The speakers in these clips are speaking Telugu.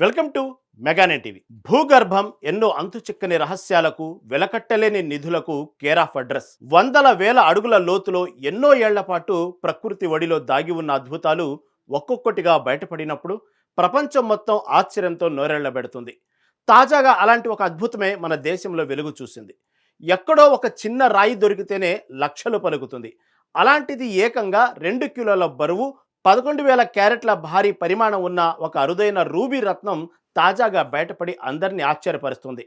Welcome to Meganet TV. భూగర్భం ఎన్నో అంతుచిక్కని రహస్యాలకు, వెలకట్టలేని నిధులకు కేర్ ఆఫ్ అడ్రస్. వందల వేల అడుగుల లోతులో ఎన్నో ఏళ్ల పాటు ప్రకృతి ఒడిలో దాగి ఉన్న అద్భుతాలు ఒక్కొక్కటిగా బయటపడినప్పుడు ప్రపంచం మొత్తం ఆశ్చర్యంతో నోరెళ్లబెడుతుంది. తాజాగా అలాంటి ఒక అద్భుతమే మన దేశంలో వెలుగు చూసింది. ఎక్కడో ఒక చిన్న రాయి దొరికితేనే లక్షలు పలుకుతుంది. అలాంటిది ఏకంగా 2 కిలోల బరువు, 11,000 క్యారెట్ల భారీ పరిమాణం ఉన్న ఒక అరుదైన రూబీ రత్నం తాజాగా బయటపడి అందరినీ ఆశ్చర్యపరుస్తుంది.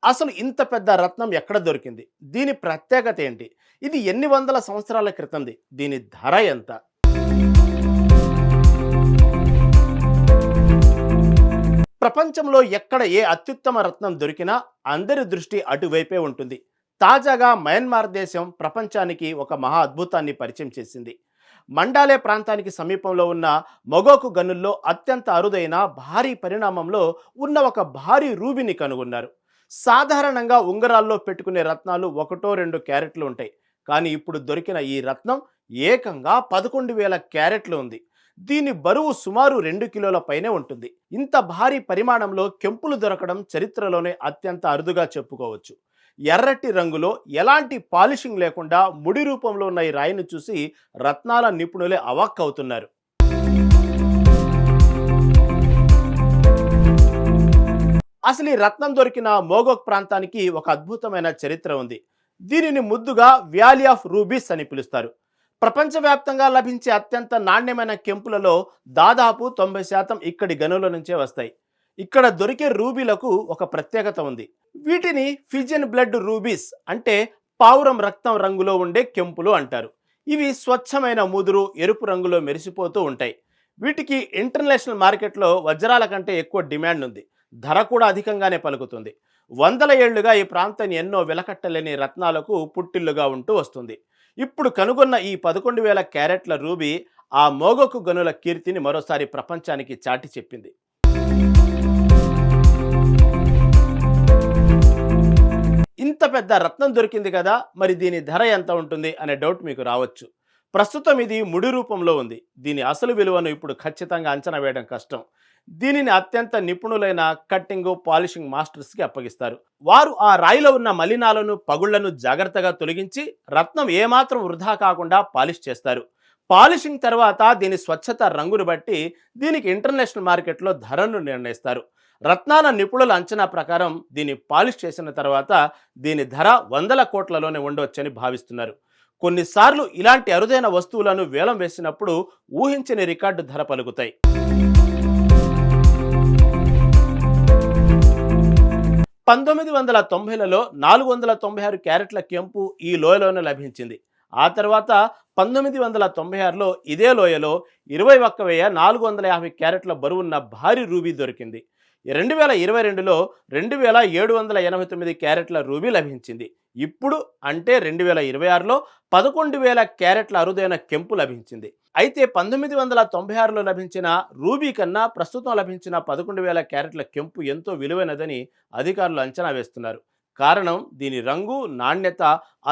అసలు ఇంత పెద్ద రత్నం ఎక్కడ దొరికింది? దీని ప్రత్యేకత ఏంటి? ఇది ఎన్ని వందల సంవత్సరాల క్రితంది? దీని ధర ఎంత? ప్రపంచంలో ఎక్కడ ఏ అత్యుత్తమ రత్నం దొరికినా అందరి దృష్టి అటువైపే ఉంటుంది. తాజాగా మయన్మార్ దేశం ప్రపంచానికి ఒక మహా అద్భుతాన్ని పరిచయం చేసింది. మండాలే ప్రాంతానికి సమీపంలో ఉన్న మొగోకు గనుల్లో అత్యంత అరుదైన భారీ పరిణామంలో ఉన్న ఒక భారీ రూబీని కనుగొన్నారు. సాధారణంగా ఉంగరాల్లో పెట్టుకునే రత్నాలు 1-2 క్యారెట్లు ఉంటాయి. కానీ ఇప్పుడు దొరికిన ఈ రత్నం ఏకంగా 11,000 క్యారెట్లు ఉంది. దీని బరువు సుమారు 2 కిలోల పైనే ఉంటుంది. ఇంత భారీ పరిమాణంలో కెంపులు దొరకడం చరిత్రలోనే అత్యంత అరుదుగా చెప్పుకోవచ్చు. ఎర్రటి రంగులో ఎలాంటి పాలిషింగ్ లేకుండా ముడి రూపంలో ఉన్న ఈ రాయిని చూసి రత్నాల నిపుణులే అవాక్కవుతున్నారు. అసలు ఈ రత్నం దొరికిన మోగోక్ ప్రాంతానికి ఒక అద్భుతమైన చరిత్ర ఉంది. దీనిని ముద్దుగా వ్యాలీ ఆఫ్ రూబీస్ అని పిలుస్తారు. ప్రపంచవ్యాప్తంగా లభించే అత్యంత నాణ్యమైన కెంపులలో దాదాపు 90% ఇక్కడి గనుల నుంచే వస్తాయి. ఇక్కడ దొరికే రూబీలకు ఒక ప్రత్యేకత ఉంది. వీటిని ఫిజియన్ బ్లడ్ రూబీస్ అంటే పావురం రక్తం రంగులో ఉండే కెంపులు అంటారు. ఇవి స్వచ్ఛమైన ముదురు ఎరుపు రంగులో మెరిసిపోతూ ఉంటాయి. వీటికి ఇంటర్నేషనల్ మార్కెట్లో వజ్రాల కంటే ఎక్కువ డిమాండ్ ఉంది. ధర కూడా అధికంగానే పలుకుతుంది. వందల ఏళ్లుగా ఈ ప్రాంతాన్ని ఎన్నో వెలకట్టలేని రత్నాలకు పుట్టిల్లుగా ఉంటూ వస్తుంది. ఇప్పుడు కనుగొన్న ఈ 11,000 క్యారెట్ల రూబీ ఆ మోగోకు గనుల కీర్తిని మరోసారి ప్రపంచానికి చాటి చెప్పింది. ఇంత పెద్ద రత్నం దొరికింది కదా, మరి దీని ధర ఎంత ఉంటుంది అనే డౌట్ మీకు రావచ్చు. ప్రస్తుతం ఇది ముడి రూపంలో ఉంది. దీని అసలు విలువను ఇప్పుడు ఖచ్చితంగా అంచనా వేయడం కష్టం. దీనిని అత్యంత నిపుణులైన కట్టింగ్, పాలిషింగ్ మాస్టర్స్కి అప్పగిస్తారు. వారు ఆ రాయిలో ఉన్న మలినాలను, పగుళ్లను జాగ్రత్తగా తొలగించి రత్నం ఏమాత్రం వృధా కాకుండా పాలిష్ చేస్తారు. పాలిషింగ్ తర్వాత దీని స్వచ్ఛత, రంగును బట్టి దీనికి ఇంటర్నేషనల్ మార్కెట్లో ధరను నిర్ణయిస్తారు. రత్నాల నిపుణుల అంచనా ప్రకారం దీన్ని పాలిష్ చేసిన తర్వాత దీని ధర 100 కోట్లలోనే ఉండవచ్చని భావిస్తున్నారు. కొన్నిసార్లు ఇలాంటి అరుదైన వస్తువులను వేలం వేసినప్పుడు ఊహించని రికార్డు ధర పలుకుతాయి. 1990లలో 496 క్యారెట్ల కెంపు ఈ లోయలోనే లభించింది. ఆ తర్వాత 1996లో ఇదే లోయలో 21,450 క్యారెట్ల బరువున్న భారీ రూబీ దొరికింది. 2022లో 2,789 క్యారెట్ల రూబీ లభించింది. ఇప్పుడు అంటే 2026లో 11,000 క్యారెట్ల అరుదైన కెంపు లభించింది. అయితే 1996లో లభించిన రూబీ కన్నా ప్రస్తుతం లభించిన 11,000 క్యారెట్ల కెంపు ఎంతో విలువైనదని అధికారులు అంచనా వేస్తున్నారు. కారణం దీని రంగు, నాణ్యత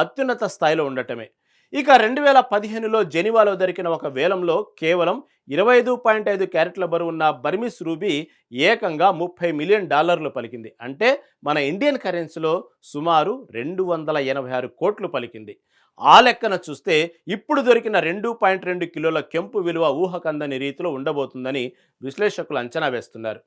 అత్యున్నత స్థాయిలో ఉండటమే. ఇక 2015లో జెనీవాలో దొరికిన ఒక వేలంలో కేవలం 25.5 క్యారెట్ల బరువున్న బర్మీస్ రూబీ ఏకంగా $30 మిలియన్ పలికింది. అంటే మన ఇండియన్ కరెన్సీలో సుమారు 286 కోట్లు పలికింది. ఆ లెక్కన చూస్తే ఇప్పుడు దొరికిన 2.2 కిలోల కెంపు విలువ ఊహకందని రీతిలో ఉండబోతుందని విశ్లేషకులు అంచనా వేస్తున్నారు.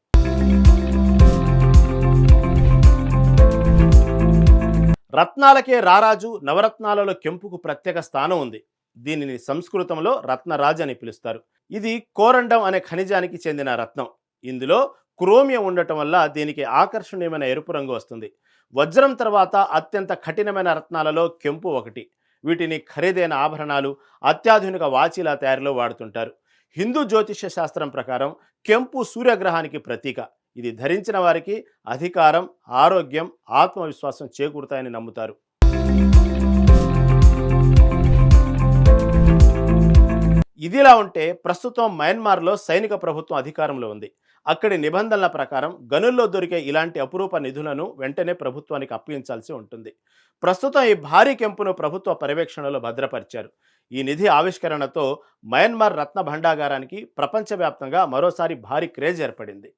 రత్నాలకే రారాజు, నవరత్నాలలో కెంపుకు ప్రత్యేక స్థానం ఉంది. దీనిని సంస్కృతంలో రత్నరాజ్ అని పిలుస్తారు. ఇది కోరండం అనే ఖనిజానికి చెందిన రత్నం. ఇందులో క్రోమియం ఉండటం వల్ల దీనికి ఆకర్షణీయమైన ఎరుపు రంగు వస్తుంది. వజ్రం తర్వాత అత్యంత కఠినమైన రత్నాలలో కెంపు ఒకటి. వీటిని ఖరీదైన ఆభరణాలు, అత్యాధునిక వాచీల తయారీలో వాడుతుంటారు. హిందూ జ్యోతిష్య శాస్త్రం ప్రకారం కెంపు సూర్యగ్రహానికి ప్రతీక. ఇది ధరించిన వారికి అధికారం, ఆరోగ్యం, ఆత్మవిశ్వాసం చేకూరుతాయని నమ్ముతారు. ఇదిలా ఉంటే ప్రస్తుతం మయన్మార్లో సైనిక ప్రభుత్వం అధికారంలో ఉంది. అక్కడి నిబంధనల ప్రకారం గనుల్లో దొరికే ఇలాంటి అపురూప నిధులను వెంటనే ప్రభుత్వానికి అప్పగించాల్సి ఉంటుంది. ప్రస్తుతం ఈ భారీ కెంపును ప్రభుత్వ పర్యవేక్షణలో భద్రపరిచారు. ఈ నిధి ఆవిష్కరణతో మయన్మార్ రత్న భండాగారానికి ప్రపంచవ్యాప్తంగా మరోసారి భారీ క్రేజ్ ఏర్పడింది.